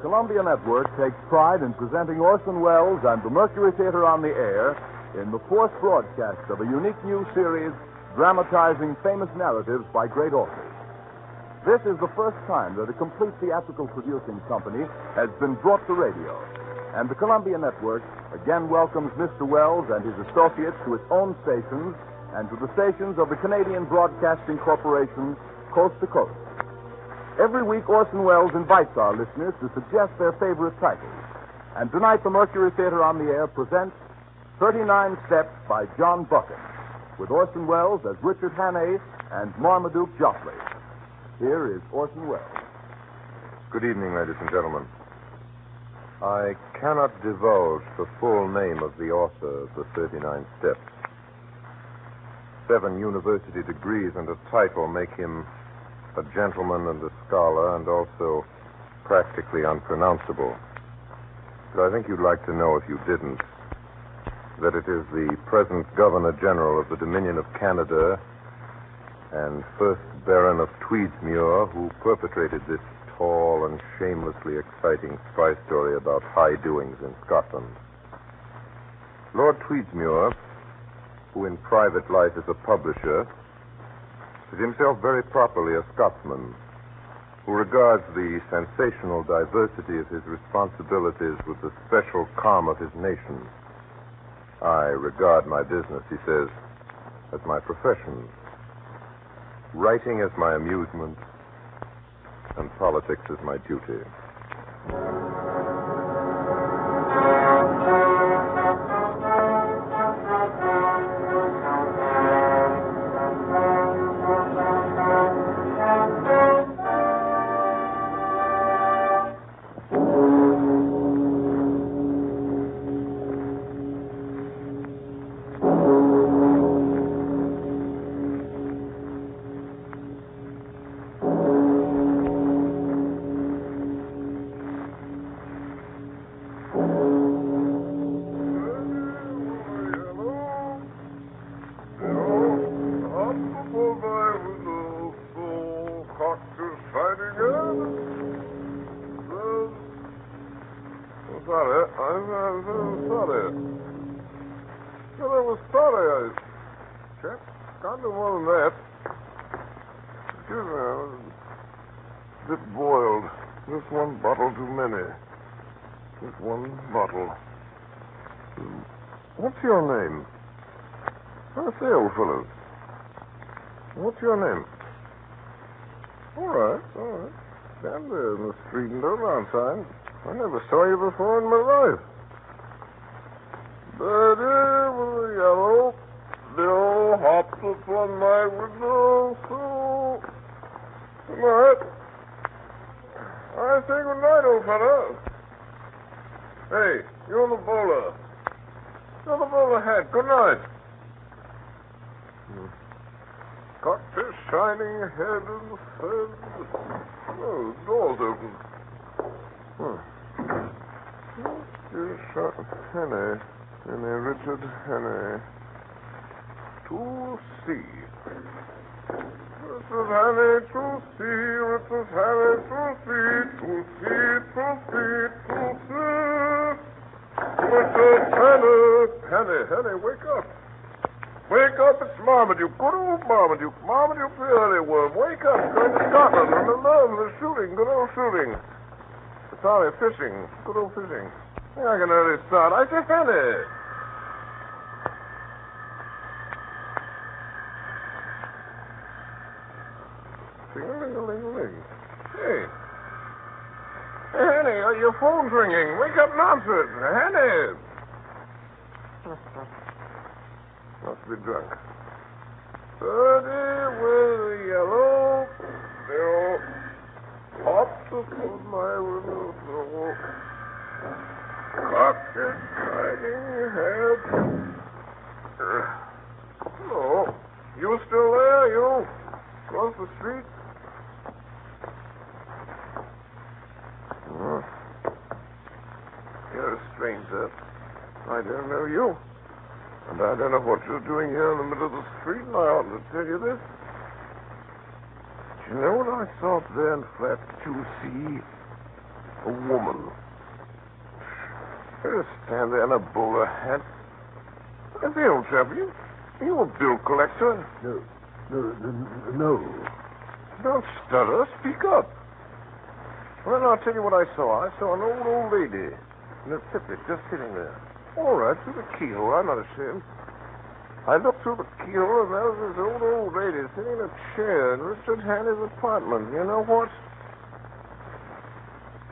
Columbia Network takes pride in presenting Orson Welles and the Mercury Theatre on the air in the fourth broadcast of a unique new series dramatizing famous narratives by great authors. This is the first time that a complete theatrical producing company has been brought to radio, and the Columbia Network again welcomes Mr. Welles and his associates to its own stations and to the stations of the Canadian Broadcasting Corporation, coast to coast. Every week, Orson Welles invites our listeners to suggest their favorite titles. And tonight, the Mercury Theatre on the Air presents 39 Steps by John Buchan, with Orson Welles as Richard Hannay and Marmaduke Joffrey. Here is Orson Welles. Good evening, ladies and gentlemen. I cannot divulge the full name of the author of the 39 Steps. 7 university degrees and a title make him a gentleman and a scholar, and also practically unpronounceable. But I think you'd like to know, if you didn't, that it is the present Governor General of the Dominion of Canada and first Baron of Tweedsmuir who perpetrated this tall and shamelessly exciting spy story about high doings in Scotland. Lord Tweedsmuir, who in private life is a publisher, is himself very properly a Scotsman who regards the sensational diversity of his responsibilities with the special calm of his nation. I regard my business, he says, as my profession, writing as my amusement, and politics as my duty. Can't do more than that. Excuse me, I was a bit boiled. Just one bottle too many. Just one bottle. What's your name? I say, old fellow. What's your name? All right. Stand there in the street and don't outside. I never saw you before in my life. Betty with a yellow bill hops upon my window, so good night. I say good night, old fella. Hey, you're the bowler. You're the bowler hat. Good night. Got this shining head and said, oh, the door's open. Hannay, Richard Hannay. To see. Richard Hannay, to see. Richard Hannay, to see. To see. Richard Hannay, wake up. Wake up, it's Marmaduke. Good old Marmaduke. Marmaduke the early worm. Wake up. Going to Scotland. Remember, the shooting. Good old shooting. Sorry, fishing. Good old fishing. I can early start. I say, Hannay. Ting-a-ling-a-ling-a-ling. Hey. Hey, Hannay, your phone's ringing. Wake up and answer it. Hannay. Must be drunk. Birdie with a yellow bill hopped upon my window sill. Cocked its shining head. Hello. You still there, you? Across the street? You're a stranger. I don't know you. And I don't know what you're doing here in the middle of the street, and I ought to tell you this. Do you know what I saw up there in flat 2C? A woman. Just stand there in a bowler hat. If they don't trouble you, you a bill collector. No. Don't stutter. Speak up. Well, I'll tell you what I saw. I saw an old lady in a tippet just sitting there. All right, through the keyhole. I'm not ashamed. I looked through the keyhole, and there was this old lady sitting in a chair in Richard Hanley's apartment. You know what?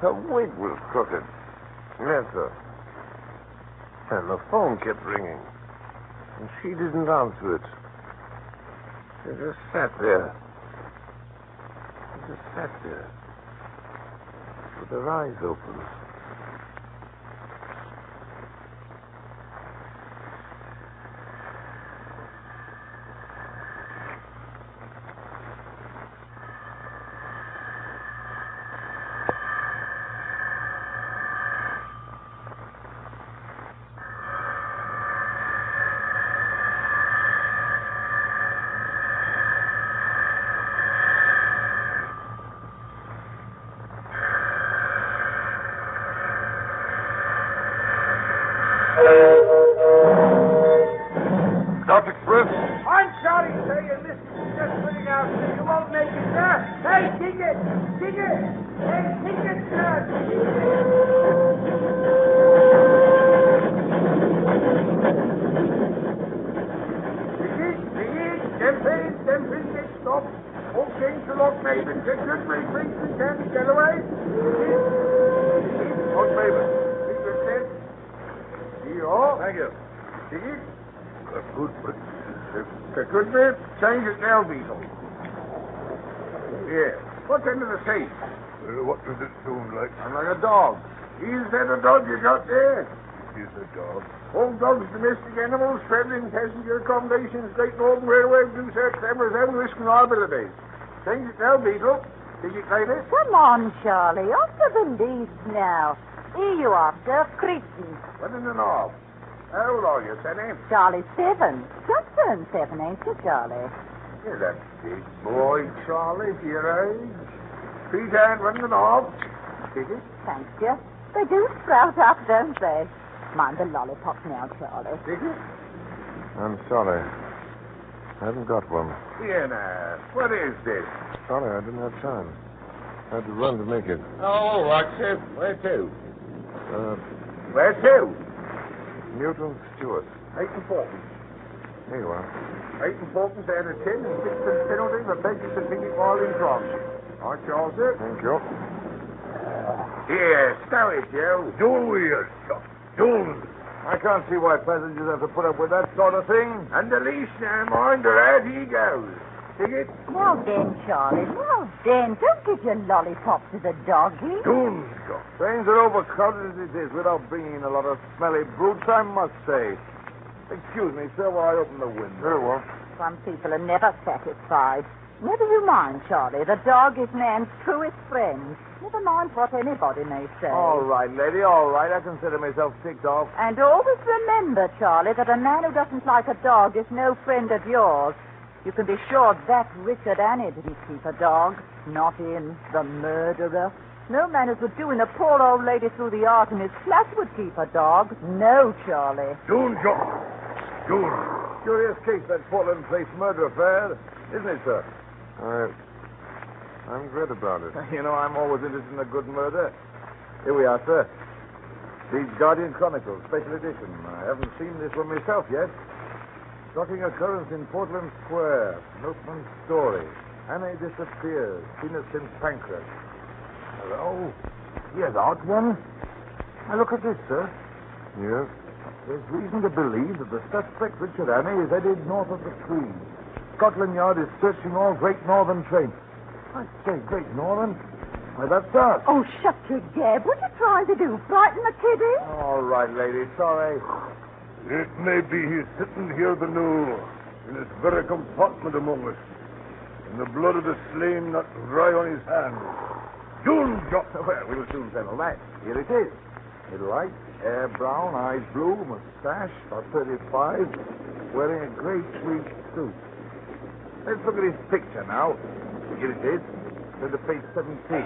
Her wig was crooked. Yes, sir. And the phone kept ringing. And she didn't answer it. She just sat there. With her eyes open. Stop Express. I'm sorry, sir. Your list is just putting out. You won't make it, sir. Hey, ticket! Ticket! Hey, ticket, sir! Ticket! Temping, get stopped. All change to Lock Maven. Get good briefings and Candy Galloway. Ticket! Lock Maven. Ticket, sir. Here. Thank you. Ticket. Good, but... Good bit. Change at Del Beetle. Yeah. What's under the safe? what does it sound like? I'm like a dog. Is that a dog you got there? Is a dog. All dogs, domestic animals, traveling passenger accommodations, Great Northern Railway, Blue Search, Cameras, and risk and liability. Change it now, Beetle. Did you claim it? Come on, Charlie. Off to the lease now. Here you are, sir. Cretan. What in the knob? How old are you, Sonny? Charlie, 7. Just turned 7, ain't you, Charlie? You're a big boy, Charlie, for your age. Feet hand, run the knob. Did it? Thank you. They do sprout up, don't they? Mind the lollipop now, Charlie. Did it? I'm sorry. I haven't got one. Here now. What is this? Sorry, I didn't have time. I had to run to make it. Oh, what's it? Where to? Where to? Newton Stewart. 8 and 14. Here you are. 8 and 14 out of 10 and 6 penalty for begging to ticket while in France. All right, Charles, sir. Thank you. Here, stow it, Joe. I can't see why passengers have to put up with that sort of thing. And the leash now, mind, or out he goes. Ticket? Now then, Charlie. Now then. Don't give your lollipop to the doggy. Trains are overcrowded as it is without bringing in a lot of smelly brutes, I must say. Excuse me, sir, while I open the window. Very well. Some people are never satisfied. Never you mind, Charlie. The dog is man's truest friend. Never mind what anybody may say. All right, lady, all right. I consider myself ticked off. And always remember, Charlie, that a man who doesn't like a dog is no friend of yours. You can be sure that Richard Annie didn't keep a dog. Not in The Murderer. No man who could do in a poor old lady through the art in his flat would keep a dog. No, Charlie. Curious case, that Portland Place murder affair, isn't it, sir? I'm glad about it. You know, I'm always interested in a good murder. Here we are, sir. The Guardian Chronicle, special edition. I haven't seen this one myself yet. Shocking occurrence in Portland Square. Milkman's story. Annie disappears. Seen at St. Pancras. Hello? Here's out one. Now look at this, sir. Yes? There's reason to believe that the suspect, Richard Annie, is headed north of the Tweed. Scotland Yard is searching all Great Northern trains. I say Great Northern? Why, that's us. Oh, shut your gab. What are you trying to do? Frighten the kiddie? All right, lady. Sorry. It may be he's sitting here below, in this very compartment among us, and the blood of the slain not dry on his hands. June, Well, we'll soon settle that. Here it is. Middle height, hair brown, eyes blue, mustache, about 35, wearing a grey tweed suit. Let's look at his picture now. Here it is. Turn to page 17.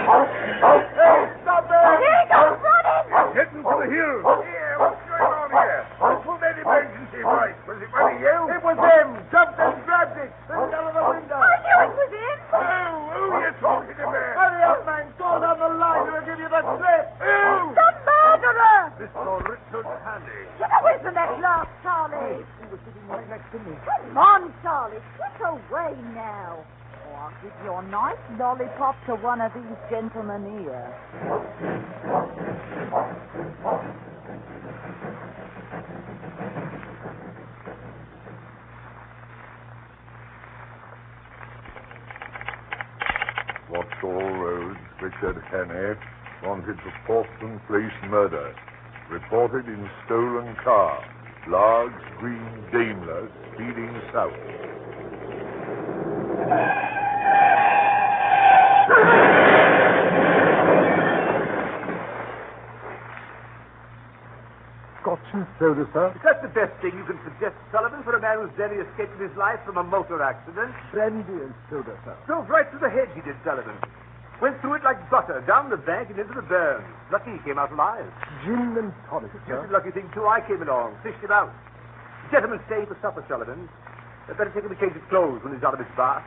Stop there! Here he goes, running! Heading for the hill. Yeah, what's going on here? Who pulled that emergency brake? Was it one of you? It was him. Jumped and grabbed it. Threw it out of the window. I knew it was him. Who are you talking about? Hurry up, man. Call down the line. We'll give you the slip. Who? The murderer! Mr. Richard Hanley. Get away from that glass, Charlie. He was sitting right next to me. Come on, Charlie. Get away now. Or I'll give your nice lollipop to one of these gentlemen here. What's all roads, Richard Hannay, wanted for Portland Place murder. Reported in stolen car. Large green Daimler speeding south. Scotch and soda, sir. Is that the best thing you can suggest, Sullivan, for a man who's barely escaped his life from a motor accident? Brandy and soda, sir. Drove right through the hedge, he did, Sullivan. Went through it like butter, down the bank and into the burn. Lucky he came out alive. Gin and tonic, Just sir. a lucky thing, too. I came along, fished him out. Gentlemen staying for supper, Sullivan. I'd better take him a change of clothes when he's out of his bath.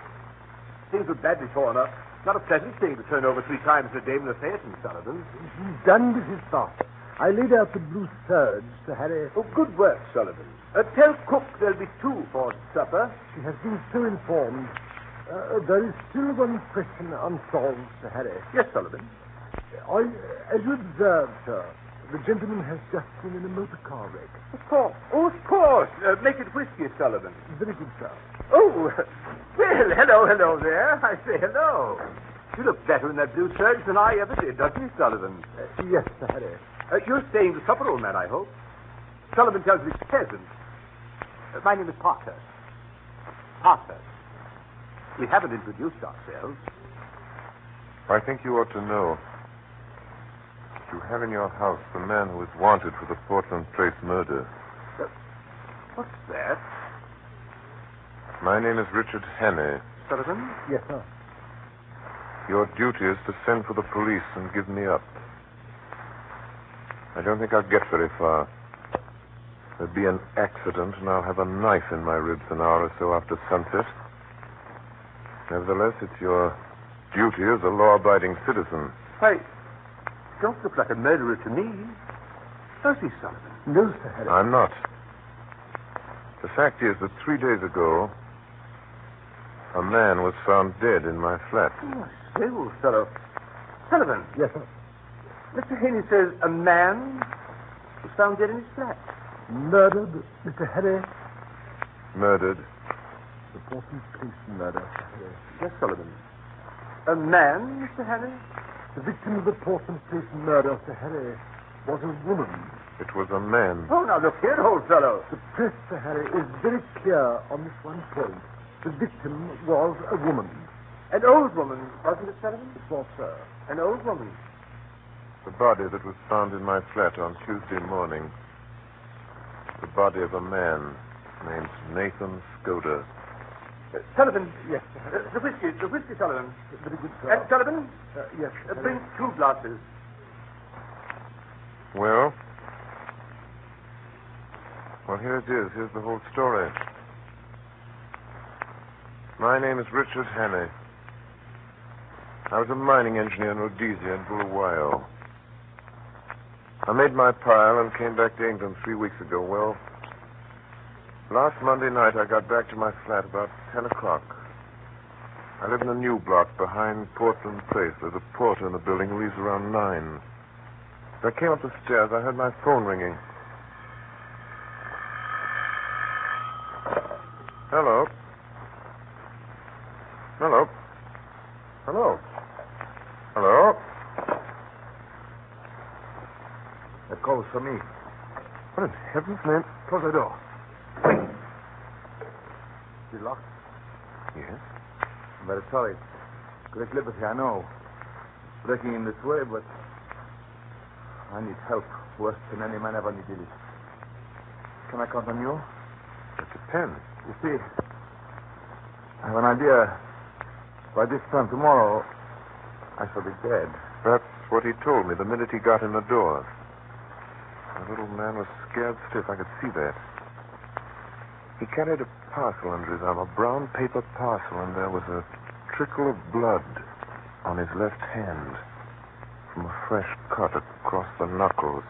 Things were badly torn up. Not a pleasant thing to turn over 3 times a day in the theatre, Sullivan. He's done with his bath. I laid out the blue serge to Harry. Oh, good work, Sullivan. Tell cook there'll be 2 for supper. She has been so informed. There is still one question unsolved, Sir Harry. Yes, Sullivan. As you observed, sir, the gentleman has just been in a motor car wreck. Of course. Oh, of course. Make it whiskey, Sullivan. Very good, sir. Oh, well, hello there. I say hello. You look better in that blue serge than I ever did, doesn't you, Sullivan? Yes, Sir Harry. You're staying to supper, old man, I hope. Sullivan tells me it's pleasant. My name is Parker. Parker. We haven't introduced ourselves. I think you ought to know. You have in your house the man who is wanted for the Portland Place murder. What's that? My name is Richard Hannay. Sullivan? Yes, sir. Your duty is to send for the police and give me up. I don't think I'll get very far. There'll be an accident, and I'll have a knife in my ribs an hour or so after sunset. Nevertheless, it's your duty as a law-abiding citizen. Why, don't look like a murderer to me. Does he, Sullivan? No, Sir Harry. I'm not. The fact is that 3 days ago, a man was found dead in my flat. Oh, I say, old fellow. Sullivan, Yes, sir. Mr. Haney says a man was found dead in his flat. Murdered, Mr. Harry. Murdered. The Portland Place murder, Sir Harry. Yes, Sullivan. A man, Mr. Haney? The victim of the Portland Place murder, Sir Harry, was a woman. It was a man. Oh, now look here, old fellow. The press, Sir Harry, is very clear on this one point. The victim was a woman. An old woman, wasn't it, Sullivan? It was, sir. An old woman. The body that was found in my flat on Tuesday morning. The body of a man named Nathan Skoda. Sullivan. Yes, Sir Harry. The whiskey, Sullivan. Very good, sir. And Sullivan, Yes, Sir Harry. bring 2 glasses. Well, here it is. Here's the whole story. My name is Richard Hannay. I was a mining engineer in Rhodesia and Bulawayo. I made my pile and came back to England 3 weeks ago. Well, last Monday night I got back to my flat about 10 o'clock. I live in a new block behind Portland Place. There's a porter in the building who leaves around 9. As I came up the stairs, I heard my phone ringing. Hello? Hello? Hello? Hello? That call's for me. What in heaven's name? Close the door. You locked? Yes? I'm very sorry. Great liberty, I know. Breaking in this way, but I need help worse than any man ever needed it. Can I count on you? It depends. You see, I have an idea. By this time tomorrow, I shall be dead. That's what he told me the minute he got in the door. The little man was scared stiff. I could see that. He carried a parcel under his arm, a brown paper parcel, and there was a trickle of blood on his left hand from a fresh cut across the knuckles.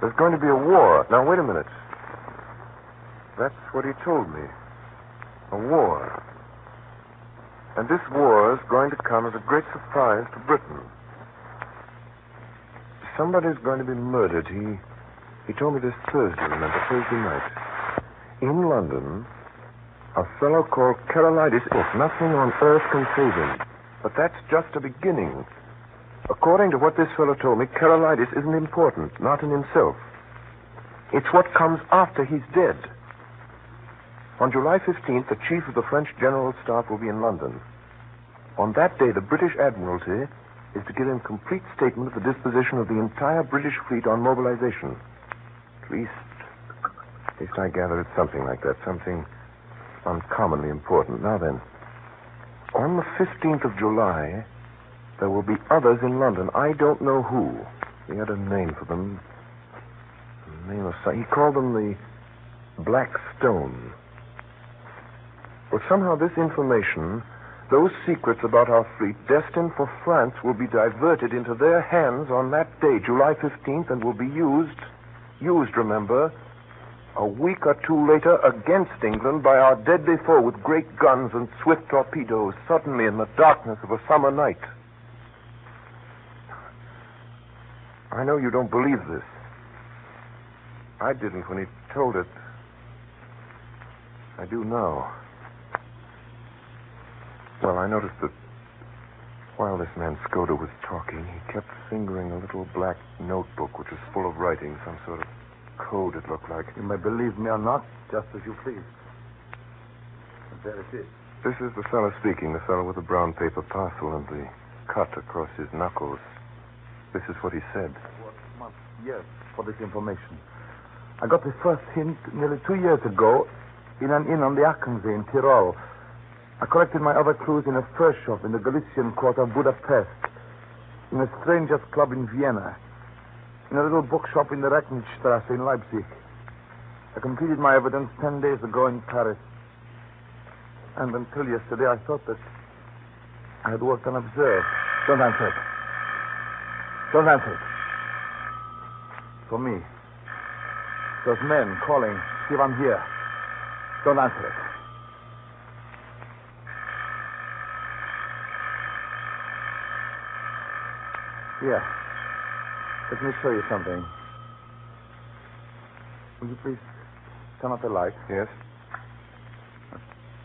There's going to be a war. Now, wait a minute. That's what he told me. A war. And this war is going to come as a great surprise to Britain. Somebody's going to be murdered. He told me this Thursday, remember, Thursday night. In London, a fellow called Carolitis. Nothing on earth can save him. But that's just a beginning. According to what this fellow told me, Carolitis isn't important, not in himself. It's what comes after he's dead. On July 15th, the chief of the French General Staff will be in London. On that day, the British Admiralty is to give him complete statement of the disposition of the entire British fleet on mobilization. At least I gather it's something like that, something uncommonly important. Now then, on the 15th of July, there will be others in London. I don't know who. He had a name for them. A name of some... He called them the Black Stone. But somehow this information, those secrets about our fleet destined for France, will be diverted into their hands on that day, July 15th, and will be used, remember, a week or two later against England by our deadly foe with great guns and swift torpedoes, suddenly in the darkness of a summer night. I know you don't believe this. I didn't when he told it. I do now. Well, I noticed that while this man Skoda was talking, he kept fingering a little black notebook which was full of writing, some sort of code, it looked like. You may believe me or not, just as you please. But there it is. This is the fellow speaking, the fellow with the brown paper parcel and the cut across his knuckles. This is what he said. Yes, for this information. I got the first hint nearly 2 years ago in an inn on the Achensee in Tyrol. I collected my other clues in a fur shop in the Galician quarter of Budapest, in a strangers' club in Vienna, in a little bookshop in the Recknitzstrasse in Leipzig. I completed my evidence 10 days ago in Paris. And until yesterday, I thought that I had worked unobserved. Don't answer it. Don't answer it. For me. Those men calling, see if I'm here. Don't answer it. Here. Let me show you something. Will you please turn off the light? Yes?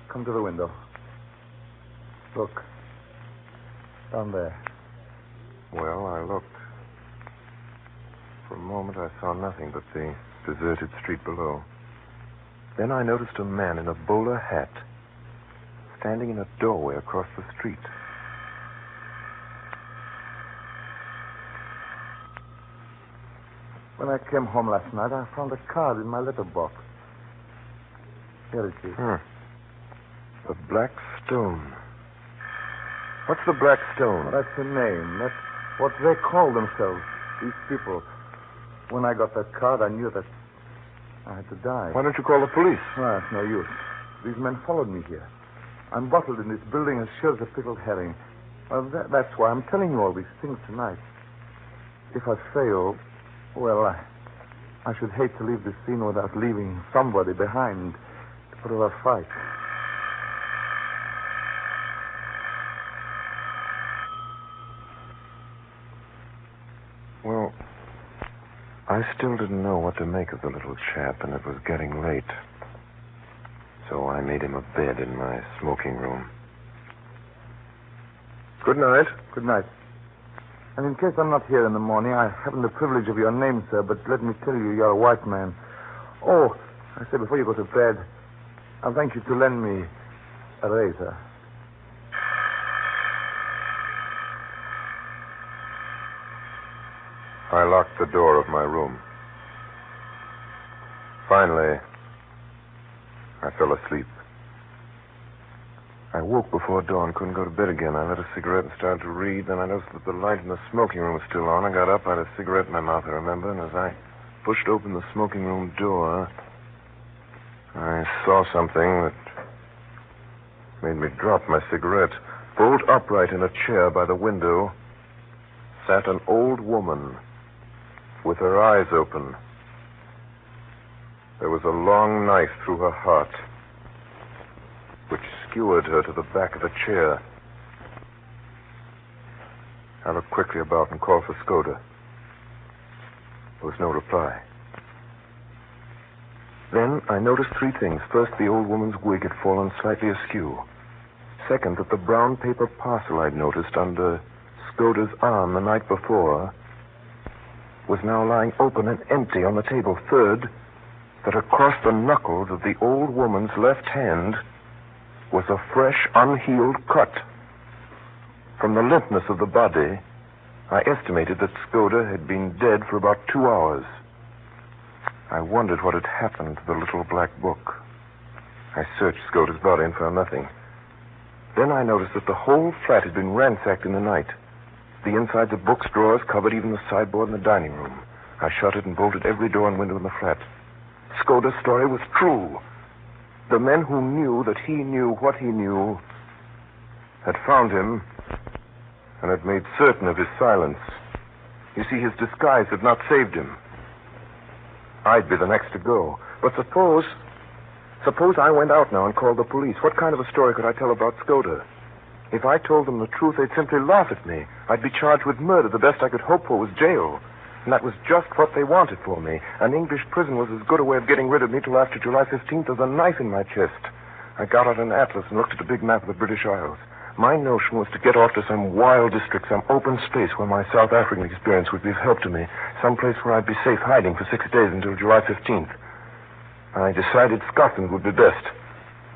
Come to the window. Look. Down there. Well, I looked. For a moment, I saw nothing but the deserted street below. Then I noticed a man in a bowler hat standing in a doorway across the street. When I came home last night, I found a card in my letterbox. Here it is. The Black Stone. What's the Black Stone? That's the name. That's what they call themselves, these people. When I got that card, I knew that I had to die. Why don't you call the police? Well, it's no use. These men followed me here. I'm bottled in this building as sure as a pickled herring. Well, that's why I'm telling you all these things tonight. If I fail, well, I should hate to leave this scene without leaving somebody behind to put up a fight. Well, I still didn't know what to make of the little chap, and it was getting late. So I made him a bed in my smoking room. Good night. Good night. And in case I'm not here in the morning, I haven't the privilege of your name, sir, but let me tell you, you're a white man. Oh, I say, before you go to bed, I'll thank you to lend me a razor. I locked the door of my room. Finally, I fell asleep. I woke before dawn, couldn't go to bed again. I lit a cigarette and started to read. Then I noticed that the light in the smoking room was still on. I got up, I had a cigarette in my mouth, I remember, and as I pushed open the smoking room door, I saw something that made me drop my cigarette. Bolt upright in a chair by the window sat an old woman with her eyes open. There was a long knife through her heart, which skewered her to the back of the chair. I looked quickly about and called for Skoda. There was no reply. Then I noticed three things. First, the old woman's wig had fallen slightly askew. Second, that the brown paper parcel I'd noticed under Skoda's arm the night before was now lying open and empty on the table. Third, that across the knuckles of the old woman's left hand was a fresh, unhealed cut. From the limpness of the body, I estimated that Skoda had been dead for about 2 hours. I wondered what had happened to the little black book. I searched Skoda's body and found nothing. Then I noticed that the whole flat had been ransacked in the night. The insides of books, drawers, covered even the sideboard in the dining room. I shuttered and bolted every door and window in the flat. Skoda's story was true. The men who knew that he knew what he knew had found him and had made certain of his silence. You see, his disguise had not saved him. I'd be the next to go. But suppose I went out now and called the police. What kind of a story could I tell about Skoda? If I told them the truth, they'd simply laugh at me. I'd be charged with murder. The best I could hope for was jail. And that was just what they wanted for me. An English prison was as good a way of getting rid of me till after July 15th as a knife in my chest. I got out an atlas and looked at a big map of the British Isles. My notion was to get off to some wild district, some open space where my South African experience would be of help to me. Some place where I'd be safe hiding for 6 days until July 15th. I decided Scotland would be best.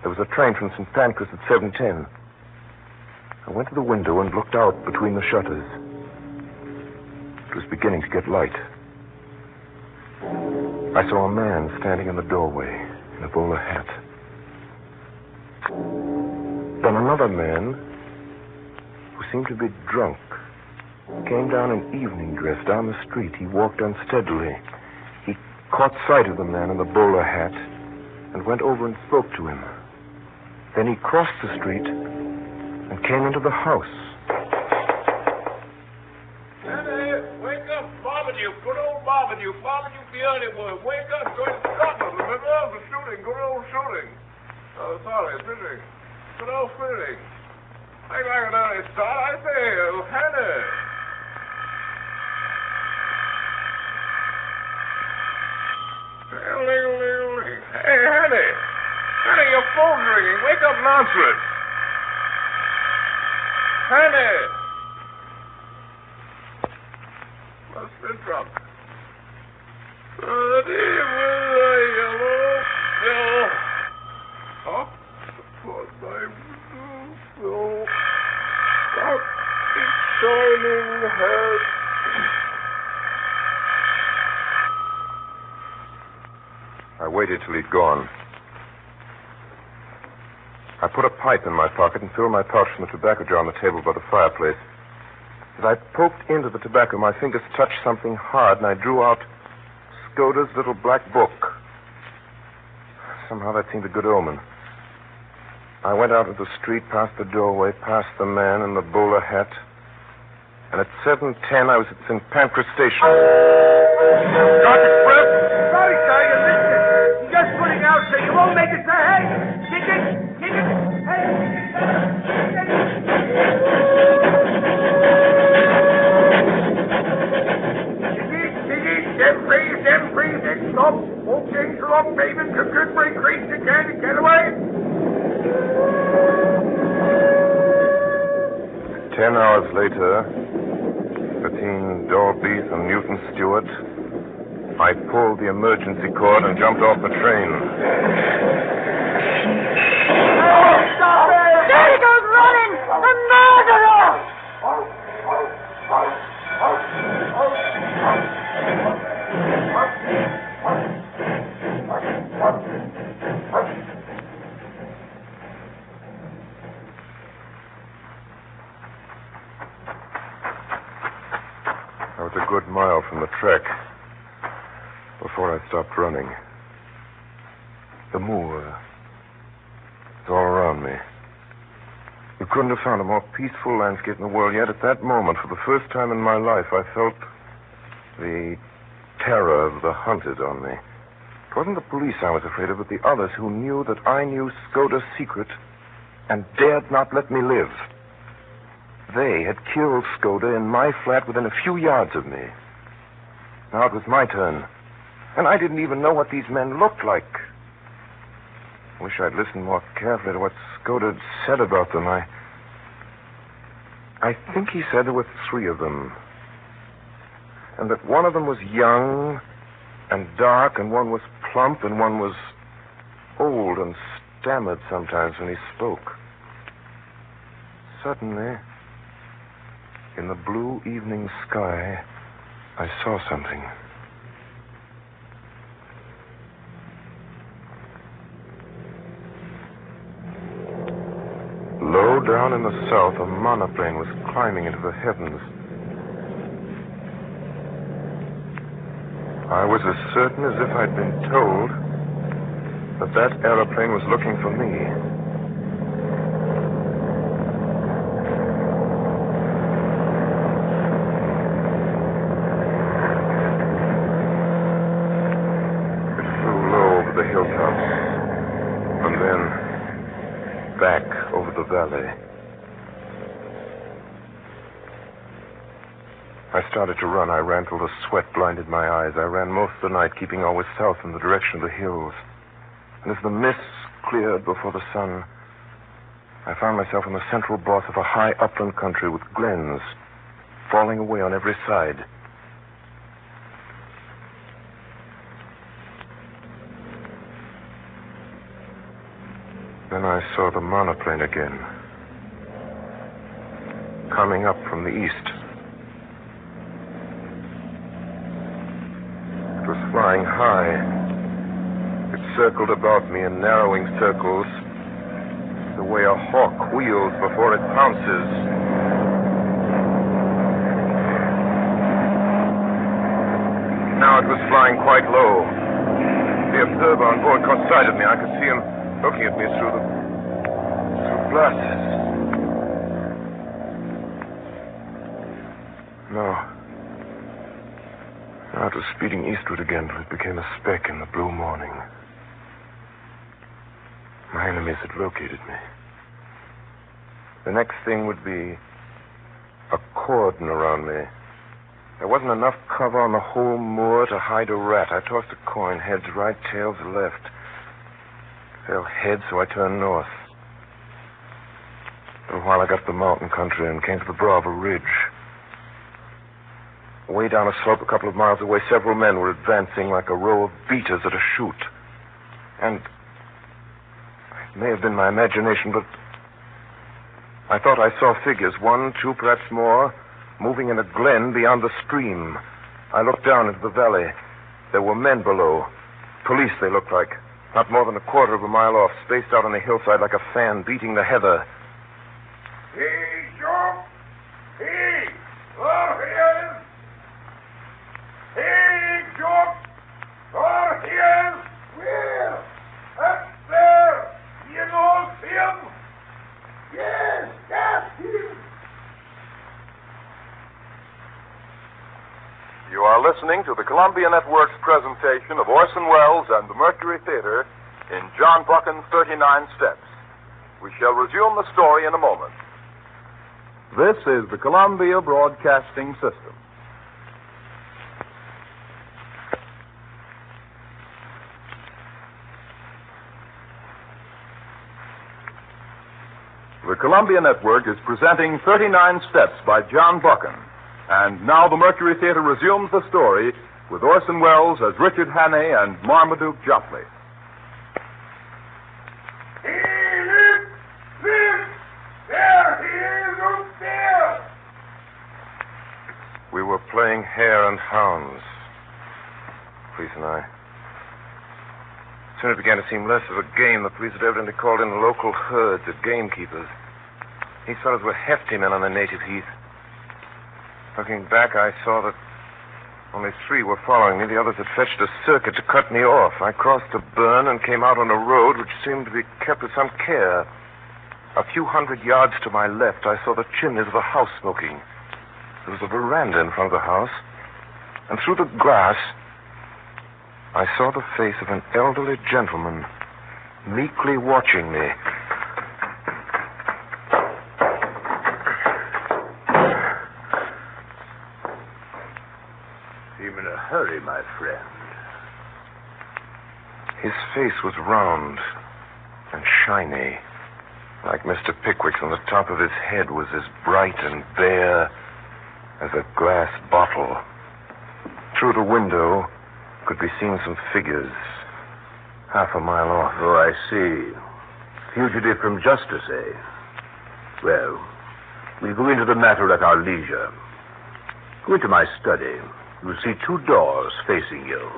There was a train from St. Pancras at 7:10. I went to the window and looked out between the shutters. It was beginning to get light. I saw a man standing in the doorway in a bowler hat. Then another man, who seemed to be drunk, came down in evening dress down the street. He walked unsteadily. He caught sight of the man in the bowler hat and went over and spoke to him. Then he crossed the street and came into the house. Marmaduke, the early word. Wake up, going to Scotland. Remember? The shooting, good old shooting. Oh, sorry, fishing. Good old fishing. Make like an early start, I say. Oh, Hannah. Hey, Hannah. Hannah, your phone's ringing. Wake up and answer it. Hannah. Must be drunk. With a yellow bill up upon my window, up its shining head. I waited till he'd gone. I put a pipe in my pocket and filled my pouch from the tobacco jar on the table by the fireplace. As I poked into the tobacco, my fingers touched something hard, and I drew out Skoda's little black book. Somehow that seemed a good omen. I went out into the street, past the doorway, past the man in the bowler hat, and at 7:10 I was at St. Pancras Station. Dr. Express? Sorry, sir, you missed it. You're just putting out, sir. You won't make it, sir. Hey, kick it. Hey, Them freeze, then stop. Won't change the long pavement. Come good break crease you can and get away. 10 hours later, between Dorbeath and Newton Stewart, I pulled the emergency cord and jumped off the train. Oh, stop it! There he goes running! The murderer! before I stopped running. The moor is all around me. You couldn't have found a more peaceful landscape in the world, yet at that moment, for the first time in my life, I felt the terror of the hunted on me. It wasn't the police I was afraid of, but the others who knew that I knew Skoda's secret and dared not let me live. They had killed Skoda in my flat within a few yards of me. Now it was my turn, and I didn't even know what these men looked like. I wish I'd listened more carefully to what Skoda had said about them. I think he said there were 3 of them, and that one of them was young and dark, and one was plump, and one was old and stammered sometimes when he spoke. Suddenly, in the blue evening sky, I saw something. Low down in the south, a monoplane was climbing into the heavens. I was as certain as if I'd been told that that aeroplane was looking for me. It flew low over the hilltops, and then back over the valley. I started to run. I ran till the sweat blinded my eyes. I ran most of the night, keeping always south in the direction of the hills. And as the mists cleared before the sun, I found myself in the central boss of a high upland country with glens falling away on every side. Then I saw the monoplane again, coming up from the east. It was flying high. It circled about me in narrowing circles, the way a hawk wheels before it pounces. Now it was flying quite low. The observer on board caught sight of me. I could see him looking at me through glasses. No. Now it was speeding eastward again till it became a speck in the blue morning. My enemies had located me. The next thing would be a cordon around me. There wasn't enough cover on the whole moor to hide a rat. I tossed a coin, heads right, tails left. Fell head, so I turned north. For a while I got to the mountain country and came to the brow of a ridge. Way down a slope a couple of miles away, several men were advancing like a row of beaters at a shoot. And it may have been my imagination, but I thought I saw figures, 1, 2, perhaps more, moving in a glen beyond the stream. I looked down into the valley. There were men below. Police, they looked like. Not more than a quarter of a mile off, spaced out on the hillside like a fan beating the heather. Hey, Joe! Hey! All here! Hey, Joe! All here! Where? Up there! You know him? Yes, that's him! You are listening to the Columbia Network's presentation of Orson Welles and the Mercury Theatre in John Buchan's 39 Steps. We shall resume the story in a moment. This is the Columbia Broadcasting System. The Columbia Network is presenting 39 Steps by John Buchan. And now the Mercury Theatre resumes the story with Orson Welles as Richard Hannay and Marmaduke Jopley. Hey, look! Look! There he is up there! We were playing hare and hounds, police and I. Soon it began to seem less of a game. The police had evidently called in local herds of gamekeepers. These fellows were hefty men on the native heath. Looking back, I saw that Only 3 were following me. The others had fetched a circuit to cut me off. I crossed a burn and came out on a road which seemed to be kept with some care. A few hundred yards to my left, I saw the chimneys of a house smoking. There was a veranda in front of the house, and through the grass, I saw the face of an elderly gentleman meekly watching me. Seem in a hurry, my friend. His face was round and shiny, like Mr. Pickwick's, and the top of his head was as bright and bare as a glass bottle. Through the window could be seen some figures half a mile off. Oh, I see. Fugitive from justice, eh? Well, we'll go into the matter at our leisure. Go into my study. You'll see 2 doors facing you.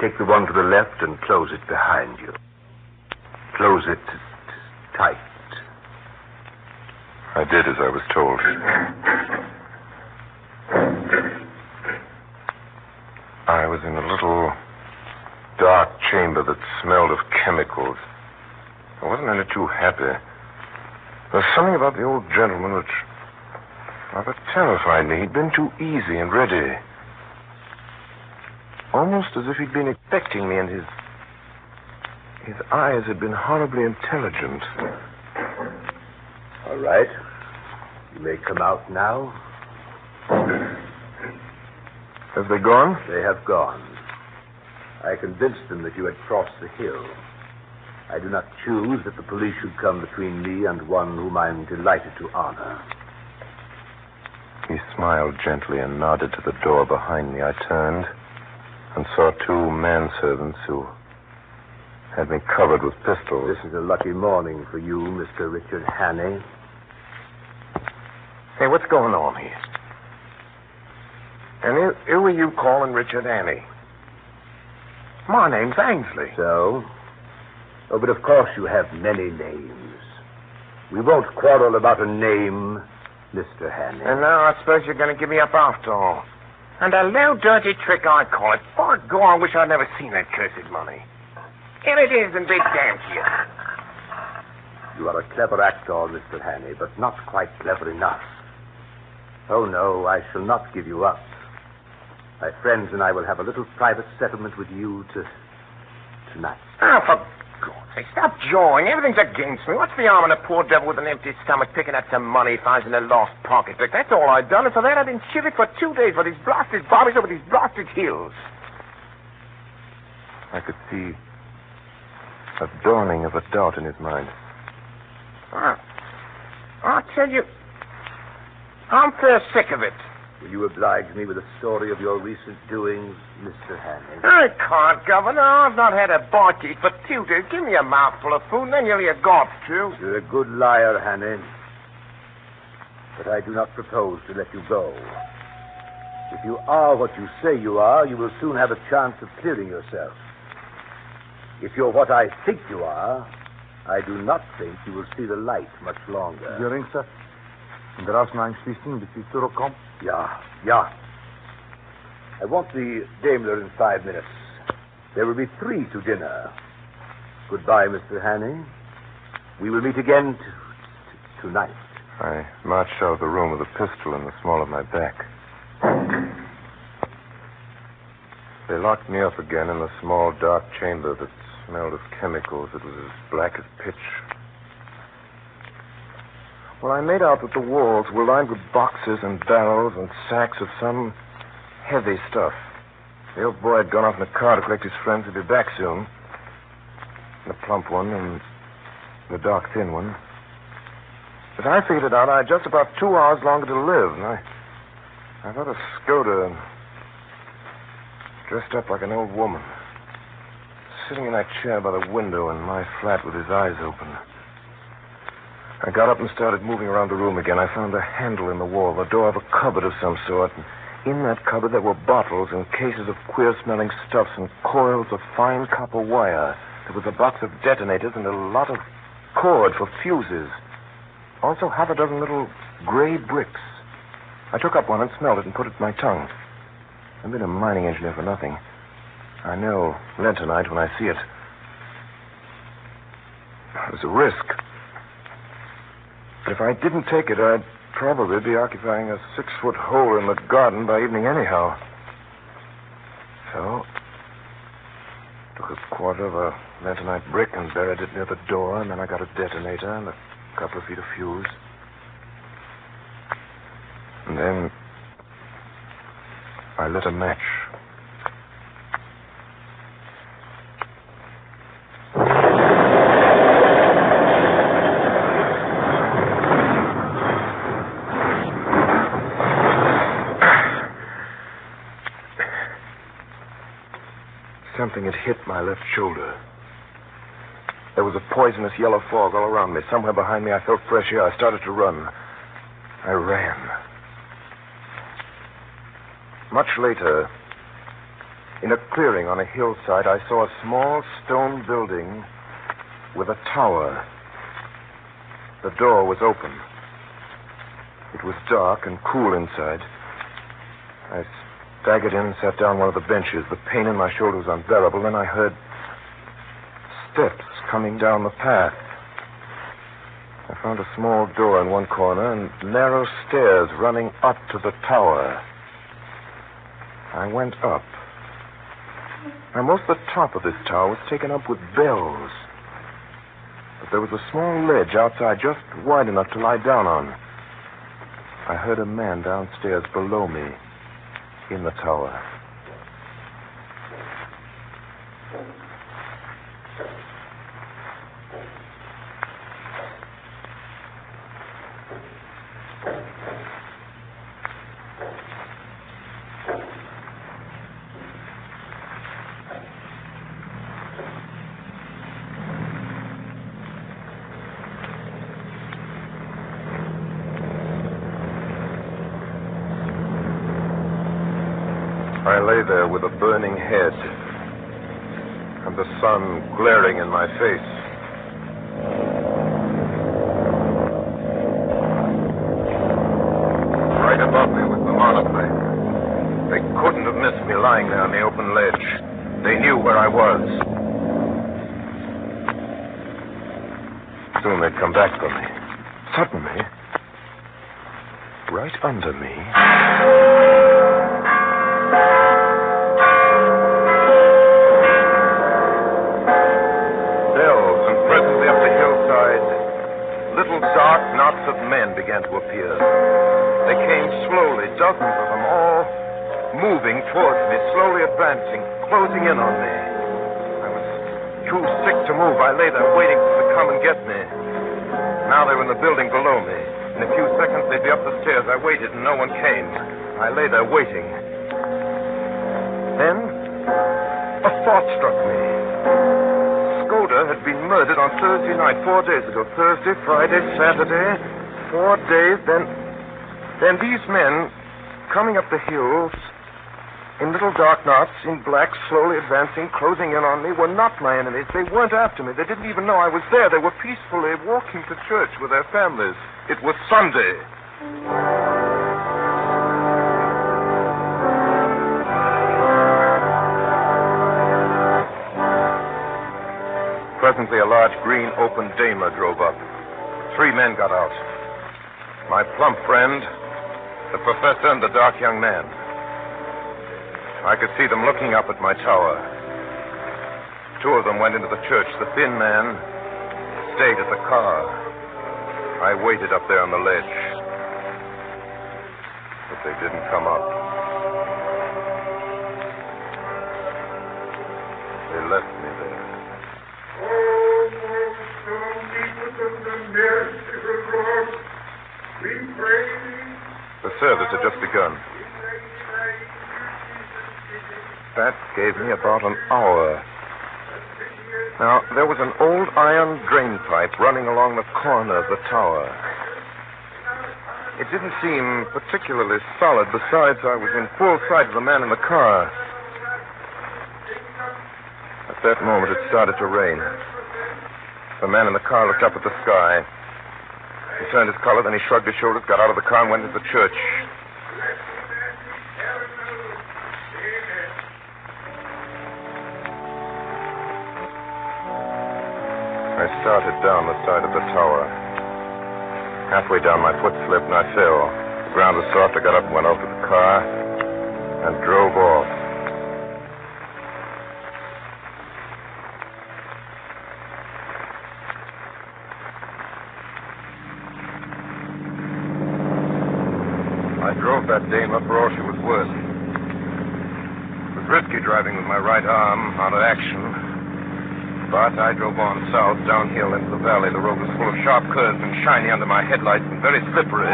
Take the one to the left and close it behind you. Close it tight. I did as I was told. I was in a little dark chamber that smelled of chemicals. I wasn't any too happy. There was something about the old gentleman which rather terrified me. He'd been too easy and ready. Almost as if he'd been expecting me, and his eyes had been horribly intelligent. All right. You may come out now. Have they gone? They have gone. I convinced them that you had crossed the hill. I do not choose that the police should come between me and one whom I am delighted to honor. He smiled gently and nodded to the door behind me. I turned and saw 2 manservants who had me covered with pistols. This is a lucky morning for you, Mr. Richard Hannay. Hey, what's going on here? And who are you calling Richard Hannay? My name's Ainsley. So? Oh, but of course you have many names. We won't quarrel about a name, Mr. Hannay. And now I suppose you're going to give me up after all. And a low, dirty trick, I call it. By God, I wish I'd never seen that cursed money. Here it is in big damn to you. You are a clever actor, Mr. Hannay, but not quite clever enough. Oh, no, I shall not give you up. My friends and I will have a little private settlement with you tonight. Oh, for God's sake, stop jawing. Everything's against me. What's the harm in a poor devil with an empty stomach picking up some money he finds in a lost pocketbook? That's all I've done, and for that I've been shivering for 2 days for these blasted bobbies over these blasted hills. I could see a dawning of a doubt in his mind. I'll tell you, I'm fair sick of it. Will you oblige me with a story of your recent doings, Mr. Hannay? I can't, Governor. I've not had a bite to eat for 2 days. Give me a mouthful of food, and then you'll hear gobs, too. You're a good liar, Hannay. But I do not propose to let you go. If you are what you say you are, you will soon have a chance of clearing yourself. If you're what I think you are, I do not think you will see the light much longer. Your ring, sir? Draus naar Schließen, bis Sie zurückkommen? Ja. I want the Daimler in 5 minutes. There will be 3 to dinner. Goodbye, Mr. Hannay. We will meet again tonight. I marched out of the room with a pistol in the small of my back. They locked me up again in the small, dark chamber that smelled of chemicals. It was as black as pitch. Well, I made out that the walls were lined with boxes and barrels and sacks of some heavy stuff. The old boy had gone off in a car to collect his friends. He'd be back soon. The plump one and the dark, thin one. As I figured it out, I had just about 2 hours longer to live, and I got a Skoda dressed up like an old woman, sitting in that chair by the window in my flat with his eyes open. I got up and started moving around the room again. I found a handle in the wall, the door of a cupboard of some sort. And in that cupboard there were bottles and cases of queer-smelling stuffs and coils of fine copper wire. There was a box of detonators and a lot of cord for fuses. Also half a dozen little gray bricks. I took up one and smelled it and put it to my tongue. I've been a mining engineer for nothing. I know lentonite when I see it. It was a risk. But if I didn't take it, I'd probably be occupying a 6-foot hole in the garden by evening anyhow. So, took a quarter of a lentonite brick and buried it near the door, and then I got a detonator and a couple of feet of fuse. And then I lit a match. Something had hit my left shoulder. There was a poisonous yellow fog all around me. Somewhere behind me, I felt fresh air. I started to run. I ran. Much later, in a clearing on a hillside, I saw a small stone building with a tower. The door was open. It was dark and cool inside. I staggered in and sat down on one of the benches. The pain in my shoulder was unbearable. Then I heard steps coming down the path. I found a small door in one corner and narrow stairs running up to the tower. I went up. Now, most of the top of this tower was taken up with bells. But there was a small ledge outside just wide enough to lie down on. I heard a man downstairs below me in the tower. I lay there with a burning head and the sun glaring in my face. Right above me was the monoplane. They couldn't have missed me lying there on the open ledge. They knew where I was. Soon they'd come back for me. Suddenly, right under me, little dark knots of men began to appear. They came slowly, dozens of them, all moving towards me, slowly advancing, closing in on me. I was too sick to move. I lay there waiting for them to come and get me. Now they were in the building below me. In a few seconds, they'd be up the stairs. I waited, and no one came. I lay there waiting. Then, a thought struck me. Skoda had been murdered on Thursday night, 4 days ago. Thursday, Friday, Saturday, 4 days. Then these men, coming up the hills, in little dark knots, in black, slowly advancing, closing in on me, were not my enemies. They weren't after me. They didn't even know I was there. They were peacefully walking to church with their families. It was Sunday. Presently, a large green open Daimler drove up. 3 men got out. My plump friend, the professor, and the dark young man. I could see them looking up at my tower. 2 of them went into the church. The thin man stayed at the car. I waited up there on the ledge. But they didn't come up. They left me there. The service had just begun. That gave me about an hour. Now, there was an old iron drain pipe running along the corner of the tower. It didn't seem particularly solid. Besides, I was in full sight of the man in the car. At that moment, it started to rain. The man in the car looked up at the sky. He turned his collar, then he shrugged his shoulders, got out of the car, and went into the church. I started down the side of the tower. Halfway down, my foot slipped and I fell. The ground was soft. I got up and went over to the car and drove off. I drove that dame up for all she was worth. It was risky driving with my right arm out of action. But I drove on south, downhill into the valley. The road was full of sharp curves and shiny under my headlights and very slippery.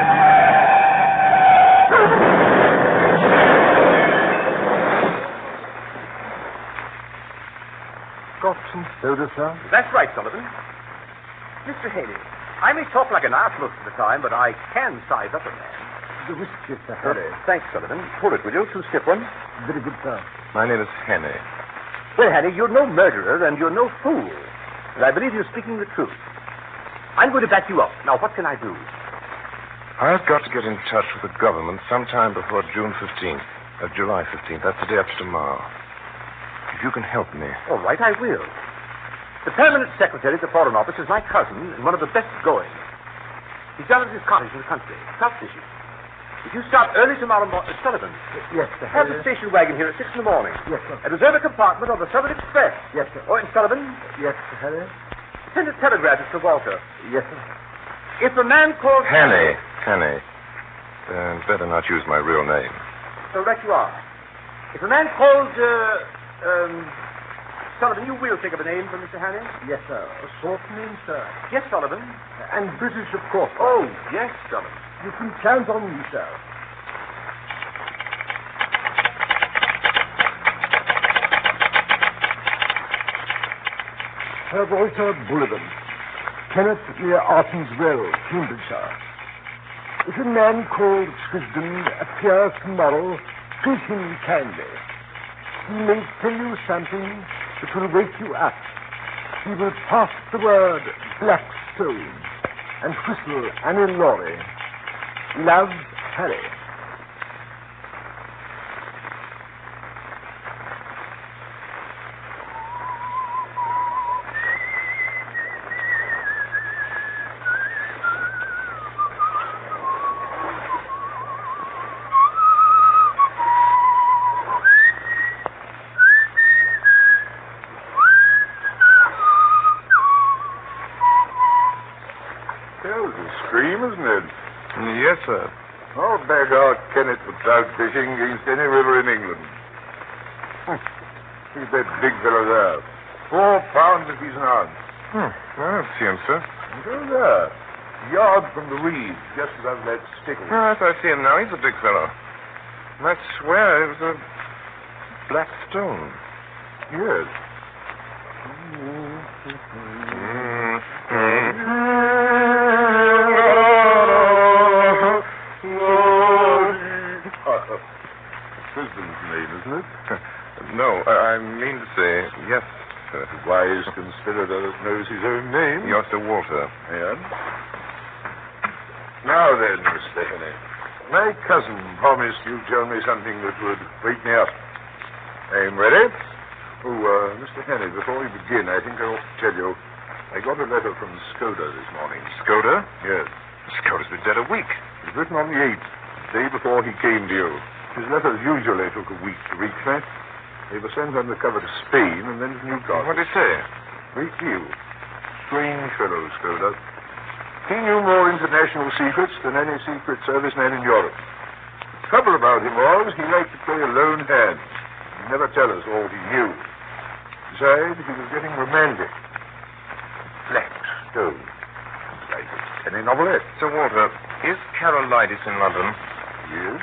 Got some soda, sir? That's right, Sullivan. Mr. Haney, I may talk like an ass most of the time, but I can size up a man. The whiskey, Sir Harry. Thanks, Sullivan. Pull it, will you? 2 stiff ones. Very good, sir. My name is Henny. Well, Haney, you're no murderer and you're no fool. And I believe you're speaking the truth. I'm going to back you up. Now, what can I do? I've got to get in touch with the government sometime before July 15th. That's the day after tomorrow. If you can help me. All right, I will. The permanent secretary at the Foreign Office is my cousin and one of the best going. He's down at his cottage in the country, trout fishing. If you start early tomorrow morning, Sullivan. Yes, Sir Have Harry. the station wagon here at 6 in the morning. Yes, sir. And reserve a compartment on the Southern Express. Yes, sir. Oh, and Sullivan, Yes, Sir Harry. send a telegram to Sir Walter. Yes, sir. If a man calls... Henny. Better not use my real name. So right you are. If a man calls, Sullivan, you will think of a name for Mr. Haney? Yes, sir. A short name, sir. Yes, Sullivan. And British, of course. Sir. Oh, yes, Sullivan. You can count on me, sir. Sir Walter Bullivant, Kenneth near Arton's Well, Cambridgeshire. If a man called Tristan appears tomorrow, treat him kindly. He may tell you something that will wake you up. He will pass the word Blackstone and whistle Annie Laurie. Love, Harry. That was a scream, isn't it? Yes, sir. I'll back out Kenneth for trout fishing against any river in England. He's that big fellow there. 4 pounds if he's an ounce. I don't see him, sir. Go there. Yard from the reeds, just above that stickle. Yes, I see him now. He's a big fellow. And I swear it was a black stone. Yes. Tristan's name, isn't it? No, I mean to say, yes, sir. A wise conspirator that knows his own name. You're Sir Walter. And? Now then, Mr. Henny. My cousin promised you'd tell me something that would wake me up. I'm ready. Oh, Mr. Henny, before we begin, I think I ought to tell you I got a letter from Skoda this morning. Skoda? Yes. Skoda's been dead a week. It was written on the 8th, the day before he came to you. His letters usually took a week to reach me. They were sent undercover to Spain and then to Newcastle. What did he say? Great deal. Strange fellow, Skoda. He knew more international secrets than any secret service man in Europe. The trouble about him was he liked to play a lone hand. He'd never tell us all he knew. Besides, he was getting romantic. Black stone. Like any novelette. Sir Walter, is Carolitis in London? Yes.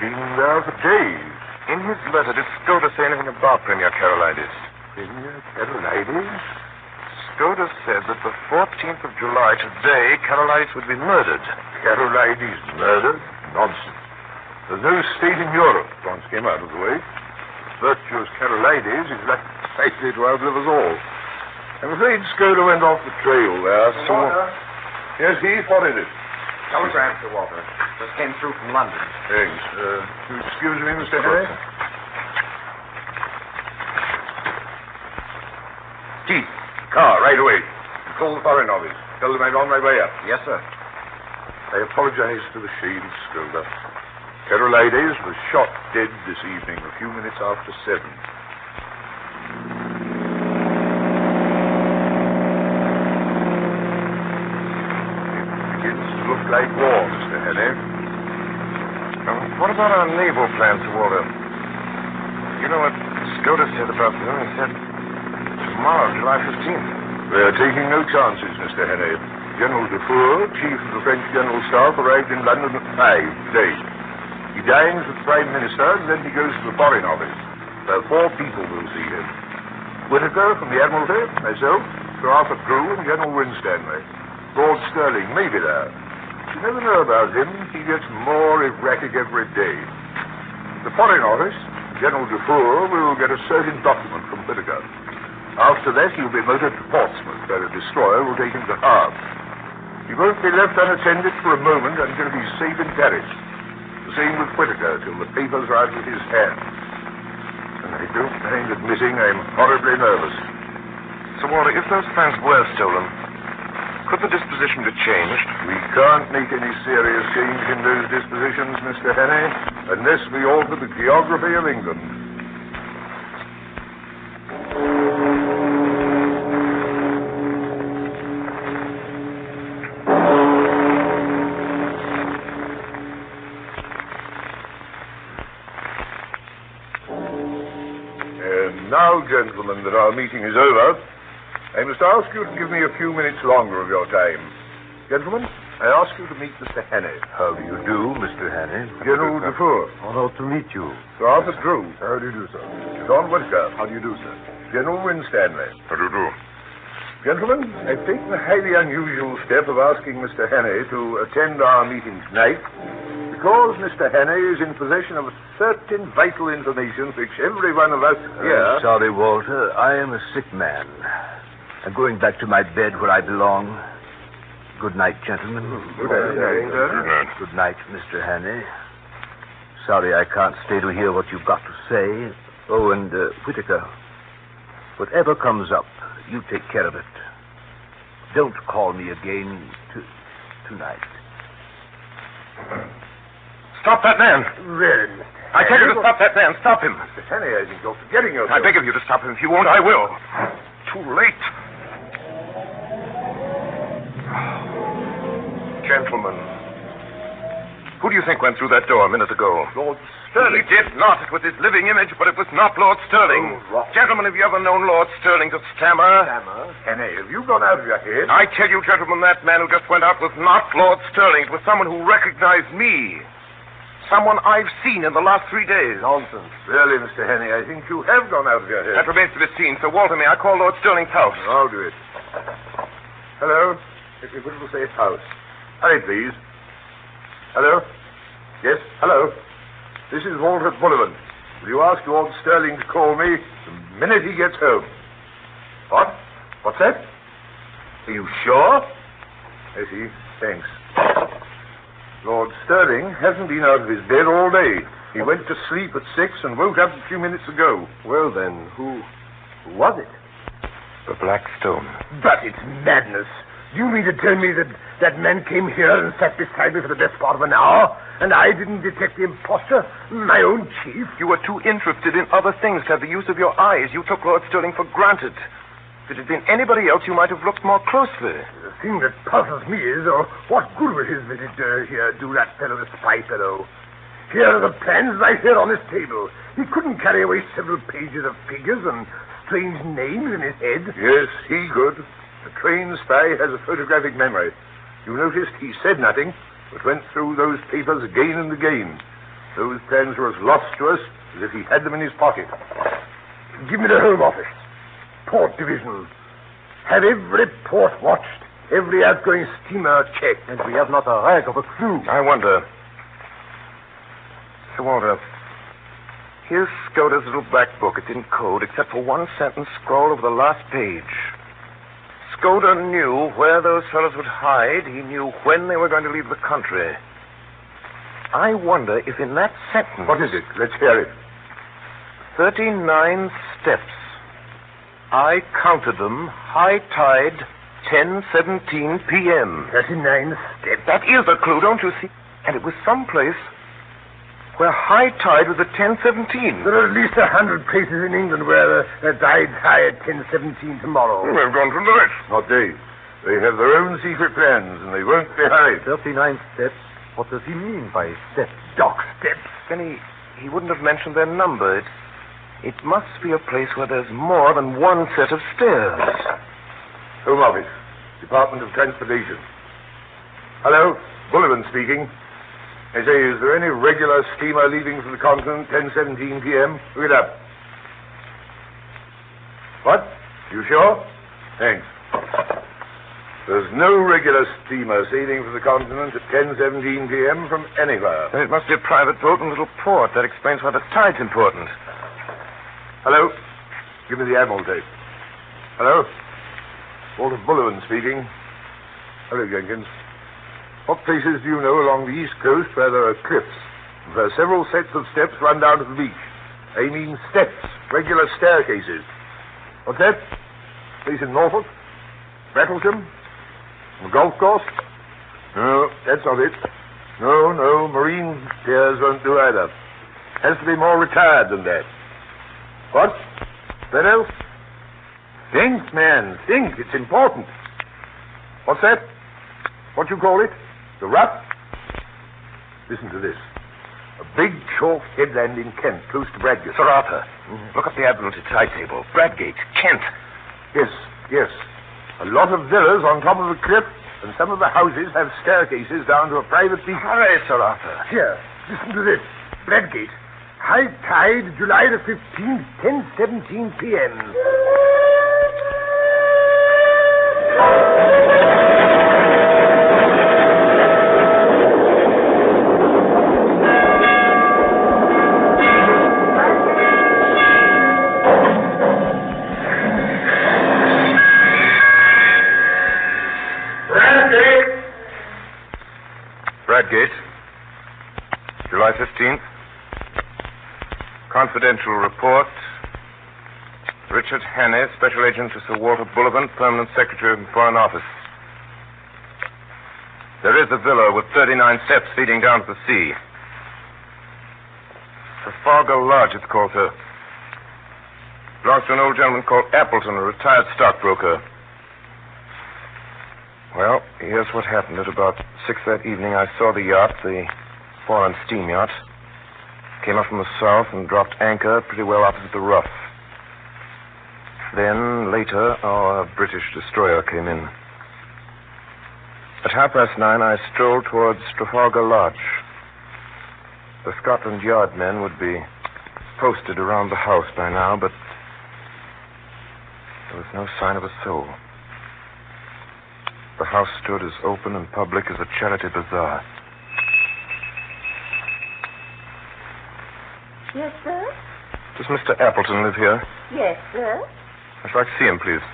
Been there for days. In his letter, did Skoda say anything about Premier Carolitis? Premier Carolitis? Skoda said that the 14th of July, today, Carolitis would be murdered. Carolitis murdered? Nonsense. There's no state in Europe, once came out of the way. Virtuous Carolitis is likely to outlive us all. I'm afraid Skoda went off the trail there. Sir Walter? Yes, he spotted it. Telegram, Sir Walter. Just came through from London. Thanks. You excuse me, Mr. Henry? Jeep. Car, right away. Call the Foreign Office. Tell them I'm on my way up. Yes, sir. I apologize to the Shield Scoulder. Carolides was shot dead this evening, a few minutes after 7. It begins to look like war, Mr. Henney. What about our naval plans, Sir Walter? You know what Skoda said about them? He said tomorrow, July 15th. We're taking no chances, Mr. Henney. General Dufour, Chief of the French General Staff, arrived in London at 5 today. He dines with the Prime Minister, and then he goes to the Foreign Office. There are 4 people will see him. Whittaker from the Admiralty, myself, Sir Arthur Drew, and General Winstanley. Lord Stirling may be there. You never know about him. He gets more erratic every day. The Foreign Office, General Dufour, will get a certain document from Whittaker. After that, he'll be motored to Portsmouth, where a destroyer will take him to Havre. He won't be left unattended for a moment until he's safe in Paris. The same with Whittaker, till the papers are out of his hands. And I don't mind admitting I'm horribly nervous. Sir Walter, if those plans were stolen, could the disposition be changed? We can't make any serious change in those dispositions, Mr. Henney, unless we alter the geography of England. Now, gentlemen, that our meeting is over, I must ask you to give me a few minutes longer of your time. Gentlemen, I ask you to meet Mr. Henney. How do you do, Mr. Henney? General Dufour. Honored to meet you. Sir Arthur Drew. How do you do, sir? John Whittaker. How do you do, sir? General Winstanley. How do you do? Gentlemen, I've taken the highly unusual step of asking Mr. Henney to attend our meeting tonight because Mr. Henney is in possession of certain vital information which every one of us here... I'm sorry, Walter. I am a sick man. I'm going back to my bed where I belong. Good night, gentlemen. Good night. Good night, Mr. Hannay. Sorry I can't stay to hear what you've got to say. Oh, and Whittaker, whatever comes up, you take care of it. Don't call me again tonight. Stop that man! Really, I tell you to stop that man. Stop him. Mr. Henney, I think you're forgetting yourself. I beg of you to stop him. If you won't, I will. Too late. Gentlemen, who do you think went through that door a minute ago? Lord Stirling. He did not. It was his living image, but it was not Lord Stirling. Oh, right. Gentlemen, have you ever known Lord Stirling to stammer? Stammer? Henney, have you gone out of your head? I tell you, gentlemen, that man who just went out was not Lord Stirling. It was someone who recognized me. Someone I've seen in the last 3 days. Nonsense. Really, Mr. Henney, I think you have gone out of your head. That remains to be seen. So, Walter, may I call Lord Stirling's house? I'll do it. Hello? If you will say house. Hurry, please. Hello? Yes, hello. This is Walter Bullivant. Will you ask Lord Stirling to call me the minute he gets home? What? What's that? Are you sure? I see. Thanks. Lord Stirling hasn't been out of his bed all day. He went to sleep at 6 and woke up a few minutes ago. Well, then, who was it? The Black Stone. But it's madness. Do you mean to tell me that that man came here and sat beside me for the best part of an hour, and I didn't detect the impostor, my own chief? You were too interested in other things to have the use of your eyes. You took Lord Stirling for granted. If it had been anybody else, you might have looked more closely. The thing that puzzles me is, what good will his visit here do that fellow, the spy fellow? Here are the plans right here on this table. He couldn't carry away several pages of figures and strange names in his head. Yes, he could. The trained spy has a photographic memory. You noticed he said nothing, but went through those papers again and again. Those plans were as lost to us as if he had them in his pocket. Give me the Home Office. Port Division. Have every port watched, every outgoing steamer checked. And we have not a rag of a clue. I wonder. Sir Walter, here's Skoda's little black book. It's in code, except for one sentence scrawled over the last page. Skoda knew where those fellows would hide. He knew when they were going to leave the country. I wonder if in that sentence... What is it? Let's hear it. 39 steps. I counted them. High tide, 10:17 p.m. 39 steps. That is a clue, don't you see? And it was someplace where high tide was at 10:17. There are at least 100 places in England where the tide's high at 10:17 tomorrow. Well, they've gone from the rest. Not they. They have their own secret plans, and they won't be hurried. 39 steps? What does he mean by steps? Dock steps. Then he wouldn't have mentioned their number. It must be a place where there's more than one set of stairs. Home Office, Department of Transportation. Hello, Bullivan speaking. I say, is there any regular steamer leaving for the continent 10:17 p.m.? Look it up. What? You sure? Thanks. There's no regular steamer sailing for the continent at 10:17 p.m. from anywhere. Then it must be a private boat and a little port. That explains why the tide's important. Hello? Give me the Admiral tape. Hello? Walter Bullivan speaking. Hello, Jenkins. What places do you know along the east coast where there are cliffs, and where several sets of steps run down to the beach? I mean steps, regular staircases. What's that? Place in Norfolk? Battlesham? The golf course? No, that's not it. No, marine piers won't do either. Has to be more retired than that. What? That else? Think, man, think. It's important. What's that? What you call it? The Ruff? Listen to this. A big chalk headland in Kent, close to Bradgate. Sir Arthur, look up the Admiralty tide table. Bradgate, Kent. Yes. A lot of villas on top of a cliff, and some of the houses have staircases down to a private beach. Hurry, Sir Arthur. Here, listen to this. Bradgate. High tide, July the 15th, 10:17 p.m. Bradgate, July 15th. Confidential report. Richard Hannay, Special Agent to Sir Walter Bullivan, Permanent Secretary of the Foreign Office. There is a villa with 39 steps leading down to the sea. Trafalgar Lodge, it's called, sir. Belongs to an old gentleman called Appleton, a retired stockbroker. Well, here's what happened. At about 6 that evening, I saw the yacht, the foreign steam yacht. Came up from the south and dropped anchor pretty well opposite the Ruff. Then, later, our British destroyer came in. At 9:30, I strolled towards Trafalgar Lodge. The Scotland Yard men would be posted around the house by now, but there was no sign of a soul. The house stood as open and public as a charity bazaar. Yes, sir? Does Mr. Appleton live here? Yes, sir. I'd like to see him, please.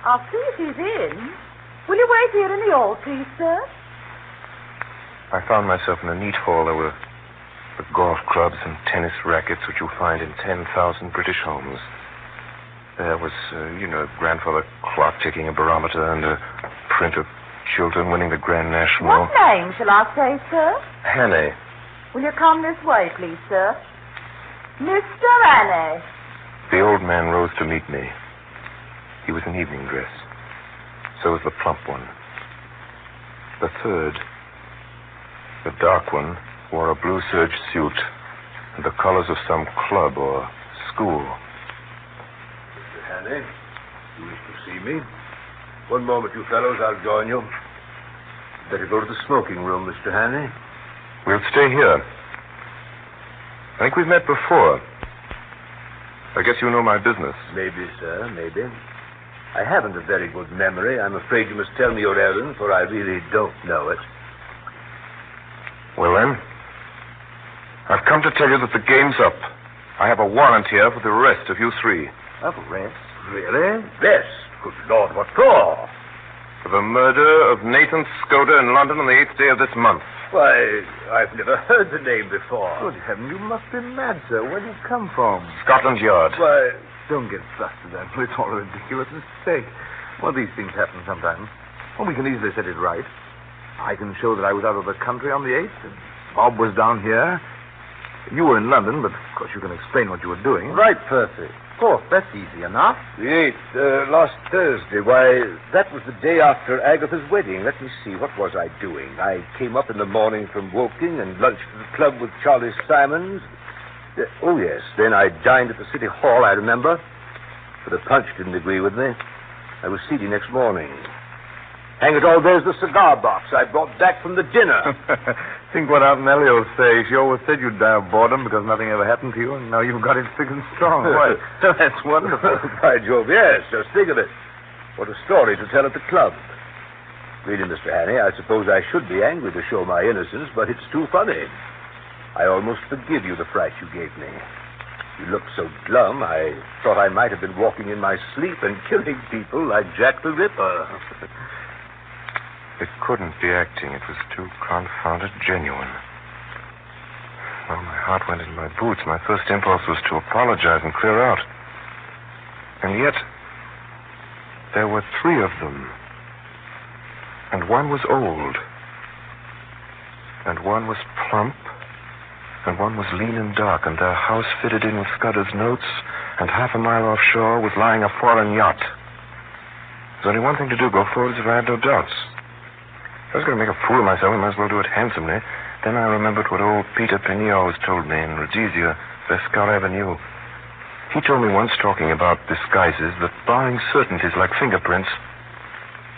I'll see if he's in. Will you wait here in the hall, please, sir? I found myself in a neat hall. There were the golf clubs and tennis rackets which you'll find in 10,000 British homes. There was, grandfather clock ticking a barometer and a print of children winning the Grand National. What name shall I say, sir? Hannay. Will you come this way, please, sir? Mr. Hannay. The old man rose to meet me. He was in evening dress. So was the plump one. The third, the dark one, wore a blue serge suit and the colors of some club or school. Mr. Hannay, you wish to see me? One moment, you fellows. I'll join you. Better go to the smoking room, Mr. Hannay. We'll stay here. I think we've met before. I guess you know my business. Maybe, sir, maybe. I haven't a very good memory. I'm afraid you must tell me your errand, for I really don't know it. Well, then, I've come to tell you that the game's up. I have a warrant here for the arrest of you three. Arrest? Really? Arrest? Good Lord, what for? For the murder of Nathan Skoda in London on the 8th day of this month. Why, I've never heard the name before. Good heaven, you must be mad, sir. Where did you come from? Scotland Yard. Why, Don't get flustered, Admiral. It's all a ridiculous mistake. Well, these things happen sometimes. Well, we can easily set it right. I can show that I was out of the country on the 8th, and Bob was down here. You were in London, but of course you can explain what you were doing. Right, Percy. Of course, that's easy enough. The 8th, last Thursday. Why, that was the day after Agatha's wedding. Let me see, what was I doing? I came up in the morning from Woking and lunched at the club with Charlie Simons. Oh, yes, then I dined at the City Hall, I remember. But the punch didn't agree with me. I was seedy next morning. Hang it all, there's the cigar box I brought back from the dinner. Think what Aunt Nellie will say. She always said you'd die of boredom because nothing ever happened to you, and now you've got it thick and strong. Why, that's wonderful. By Jove, yes, just think of it. What a story to tell at the club. Really, Mr. Hannay, I suppose I should be angry to show my innocence, but it's too funny. I almost forgive you the fright you gave me. You looked so glum, I thought I might have been walking in my sleep and killing people like Jack the Ripper. It couldn't be acting. It was too confounded genuine. Well, my heart went in my boots. My first impulse was to apologize and clear out. And yet, there were 3 of them. And one was old. And one was plump. And one was lean and dark. And their house fitted in with Scudder's notes. And half a mile offshore was lying a foreign yacht. There's only one thing to do, go forward if I had no doubts. I was going to make a fool of myself. I might as well do it handsomely. Then I remembered what old Peter Penny always told me in Rhodesia, Vescal Avenue. He told me once, talking about disguises, that barring certainties like fingerprints,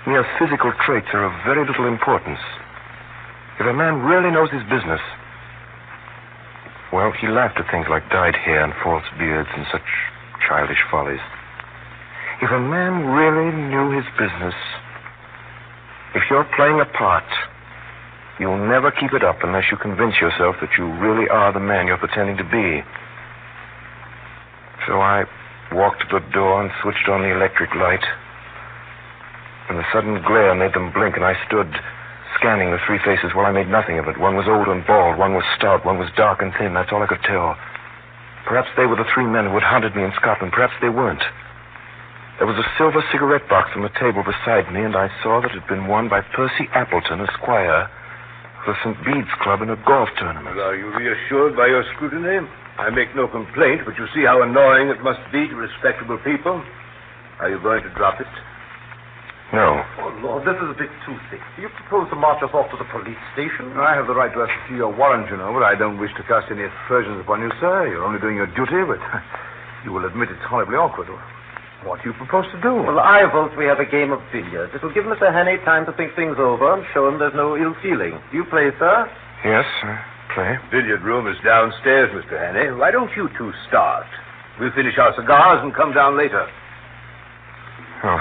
mere physical traits are of very little importance. If a man really knows his business, well, he laughed at things like dyed hair and false beards and such childish follies. If a man really knew his business, if you're playing a part, you'll never keep it up unless you convince yourself that you really are the man you're pretending to be. So I walked to the door and switched on the electric light. And the sudden glare made them blink, and I stood scanning the 3 faces. Well, I made nothing of it. One was old and bald, one was stout, one was dark and thin. That's all I could tell. Perhaps they were the 3 men who had hunted me in Scotland. Perhaps they weren't. There was a silver cigarette box on the table beside me, and I saw that it had been won by Percy Appleton, Esquire, of the St. Bede's Club in a golf tournament. Well, are you reassured by your scrutiny? I make no complaint, but you see how annoying it must be to respectable people. Are you going to drop it? No. Oh, Lord, this is a bit too thick. Do you propose to march us off to the police station? I have the right to ask to see your warrant, you know, but I don't wish to cast any aspersions upon you, sir. You're only doing your duty, but you will admit it's horribly awkward. What do you propose to do? Well, I vote we have a game of billiards. It will give Mr. Hannay time to think things over and show him there's no ill feeling. Do you play, sir? Yes, I play. Billiard room is downstairs, Mr. Hannay. Why don't you 2 start? We'll finish our cigars and come down later. Oh.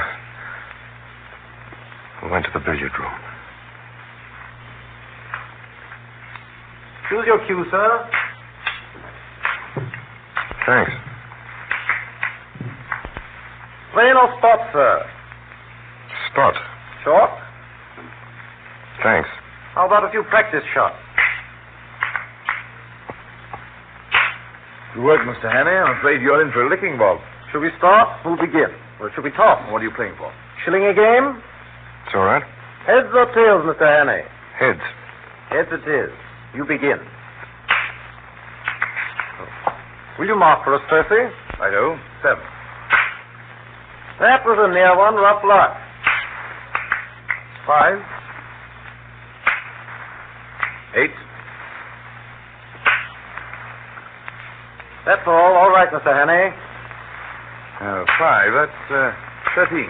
We went to the billiard room. Choose your cue, sir. Thanks. Plain or spot, sir? Spot. Short? Thanks. How about a few practice shots? Good work, Mr. Hannay. I'm afraid you're in for a licking, Bob. Should we start? Who'll begin? Or should we toss? What are you playing for? Shilling a game? It's all right. Heads or tails, Mr. Hannay? Heads. Heads it is. You begin. Will you mark for us, Percy? I do. 7. That was a near one. Rough luck. 5. 8. That's all right, Mr. Hannay. 5. That's 13.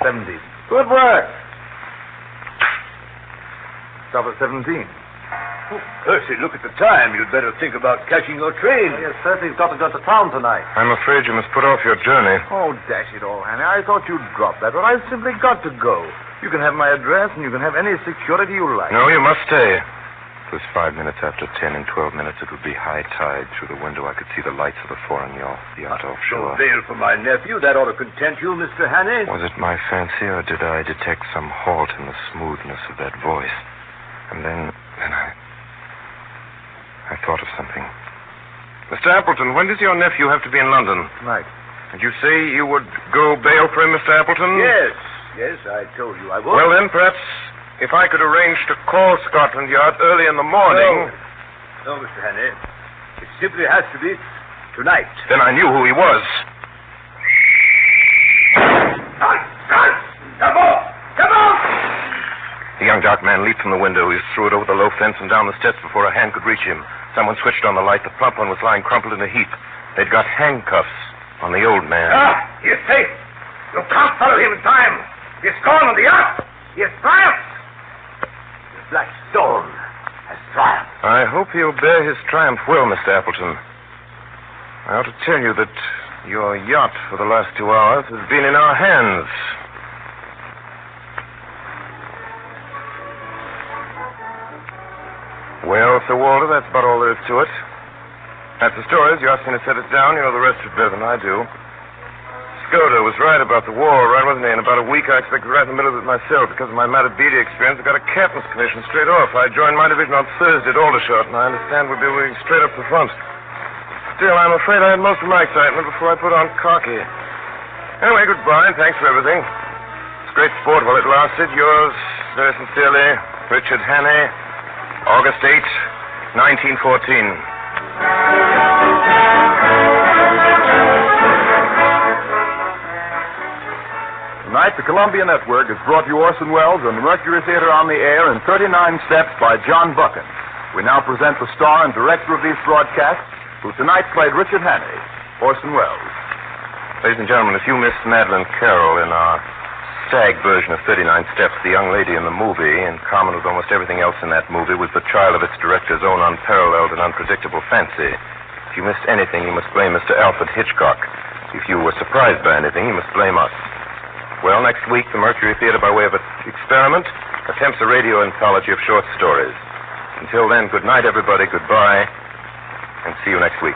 17. Good work. Stop at 17. Percy, look at the time. You'd better think about catching your train. Yes, Percy's got to go to town tonight. I'm afraid you must put off your journey. Oh, dash it all, Hannay. I thought you'd drop that, but I've simply got to go. You can have my address, and you can have any security you like. No, you must stay. It was 5 minutes after 10. In 12 minutes, it would be high tide. Through the window, I could see the lights of the foreign yacht offshore. Bail for my nephew. That ought to content you, Mr. Hannay. Was it my fancy, or did I detect some halt in the smoothness of that voice? And then I thought of something. Mr. Appleton, when does your nephew have to be in London? Tonight. Did you say you would go bail for him, Mr. Appleton? Yes, I told you I would. Well, then, perhaps if I could arrange to call Scotland Yard early in the morning... No, Mr. Hannay. It simply has to be tonight. Then I knew who he was. Come on! The young dark man leaped from the window. He threw it over the low fence and down the steps before a hand could reach him. Someone switched on the light. The plump one was lying crumpled in a heap. They'd got handcuffs on the old man. He's safe. You can't follow him in time. He's gone on the yacht. He has triumphed. The Black Storm has triumphed. I hope he'll bear his triumph well, Mr. Appleton. I ought to tell you that your yacht for the last 2 hours has been in our hands. Well, Sir Walter, that's about all there is to it. That's the stories. You asked me to set it down. You know the rest of it better than I do. Skoda was right about the war, right, wasn't he? In about a week, I expected right in the middle of it myself. Because of my Matabidi experience, I got a captain's commission straight off. I joined my division on Thursday at Aldershot, and I understand we'll be moving straight up the front. Still, I'm afraid I had most of my excitement before I put on khaki. Anyway, goodbye, and thanks for everything. It's great sport while it lasted. Yours, very sincerely, Richard Hannay, August 8, 1914. Tonight, the Columbia Network has brought you Orson Welles and the Mercury Theatre on the Air in 39 Steps by John Buchan. We now present the star and director of these broadcasts, who tonight played Richard Hannay, Orson Welles. Ladies and gentlemen, if you missed Madeleine Carroll in our SAG version of 39 Steps, the young lady in the movie, in common with almost everything else in that movie, was the child of its director's own unparalleled and unpredictable fancy. If you missed anything, you must blame Mr. Alfred Hitchcock. If you were surprised by anything, you must blame us. Well, next week, the Mercury Theatre, by way of an experiment, attempts a radio anthology of short stories. Until then, good night, everybody, goodbye, and see you next week.